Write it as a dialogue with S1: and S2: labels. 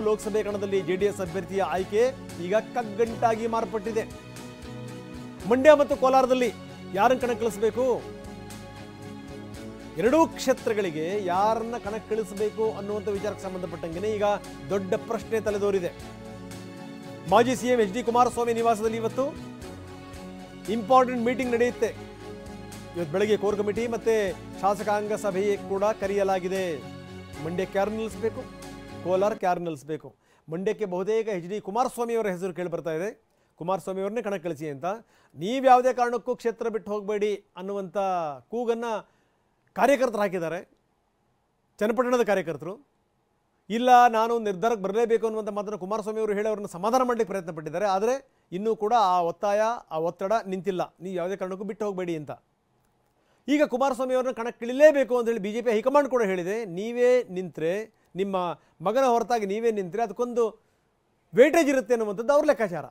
S1: ಲೋಕಸಭೆ ಕಣದಲ್ಲಿ ಜೆಡಿಎಸ್ ಅಭ್ಯರ್ಥಿಯ ಆಯ್ಕೆ ಈಗ ಕಗ್ಗಂಟಾಗಿ ಮಾರ್ಪಟ್ಟಿದೆ. ಮಂಡ್ಯ ಮತ್ತು ಕೋಲಾರದಲ್ಲಿ ಯಾರನ್ನು ಕಣಕ್ಕಿಳಿಸಬೇಕು, ಎರಡೂ ಕ್ಷೇತ್ರಗಳಿಗೆ ಯಾರನ್ನ ಕಣಕ್ಕಿಳಿಸಬೇಕು ಅನ್ನುವಂಥ ವಿಚಾರಕ್ಕೆ ಸಂಬಂಧಪಟ್ಟಂಗೆ ಈಗ ದೊಡ್ಡ ಪ್ರಶ್ನೆ ತಲೆದೋರಿದೆ. ಮಾಜಿ ಸಿಎಂ ಎಚ್ ಡಿ ಕುಮಾರಸ್ವಾಮಿ ನಿವಾಸದಲ್ಲಿ ಇವತ್ತು ಇಂಪಾರ್ಟೆಂಟ್ ಮೀಟಿಂಗ್ ನಡೆಯುತ್ತೆ. ಇವತ್ತು ಬೆಳಗ್ಗೆ ಕೋರ್ ಕಮಿಟಿ ಮತ್ತೆ ಶಾಸಕಾಂಗ ಸಭೆ ಕೂಡ ಕರೆಯಲಾಗಿದೆ. ಮಂಡ್ಯಕ್ಕೆ ಯಾರು ನಿಲ್ಲಿಸಬೇಕು, ಕೋಲಾರಕ್ಕೆ ಯಾರು ನಿಲ್ಲಿಸಬೇಕು. ಮಂಡ್ಯಕ್ಕೆ ಬಹುತೇಕ ಎಚ್ ಡಿ ಕುಮಾರಸ್ವಾಮಿ ಅವರ ಹೆಸರು ಕೇಳಿ ಬರ್ತಾ ಇದೆ. ಕುಮಾರಸ್ವಾಮಿ ಅವ್ರನ್ನೇ ಕಣಕ್ಕಿಳಿಸಿ ಅಂತ. ನೀವ್ಯಾವುದೇ ಕಾರಣಕ್ಕೂ ಕ್ಷೇತ್ರ ಬಿಟ್ಟು ಹೋಗಬೇಡಿ ಅನ್ನುವಂಥ ಕೂಗನ್ನು ಕಾರ್ಯಕರ್ತರು ಹಾಕಿದ್ದಾರೆ, ಚನ್ನಪಟ್ಟಣದ ಕಾರ್ಯಕರ್ತರು. ಇಲ್ಲ, ನಾನು ನಿರ್ಧಾರಕ್ಕೆ ಬರಲೇಬೇಕು ಅನ್ನುವಂಥ ಮಾತನ್ನು ಕುಮಾರಸ್ವಾಮಿ ಅವರು ಹೇಳಿ ಅವ್ರನ್ನ ಸಮಾಧಾನ ಮಾಡಲಿಕ್ಕೆ ಪ್ರಯತ್ನ ಪಟ್ಟಿದ್ದಾರೆ. ಆದರೆ ಇನ್ನೂ ಕೂಡ ಆ ಒತ್ತಾಯ, ಆ ಒತ್ತಡ ನಿಂತಿಲ್ಲ, ನೀವು ಯಾವುದೇ ಕಾರಣಕ್ಕೂ ಬಿಟ್ಟು ಹೋಗಬೇಡಿ ಅಂತ. ಈಗ ಕುಮಾರಸ್ವಾಮಿ ಅವ್ರನ್ನ ಕಣಕ್ಕಿಳಿಲೇಬೇಕು ಅಂತೇಳಿ BJP ಹೈಕಮಾಂಡ್ ಕೂಡ ಹೇಳಿದೆ. ನೀವೇ ನಿಂತರೆ, ನಿಮ್ಮ ಮಗನ ಹೊರತಾಗಿ ನೀವೇ ನಿಂತರೆ ಅದಕ್ಕೊಂದು ವೇಟೇಜ್ ಇರುತ್ತೆ ಅನ್ನುವಂಥದ್ದು ಅವ್ರ ಲೆಕ್ಕಾಚಾರ.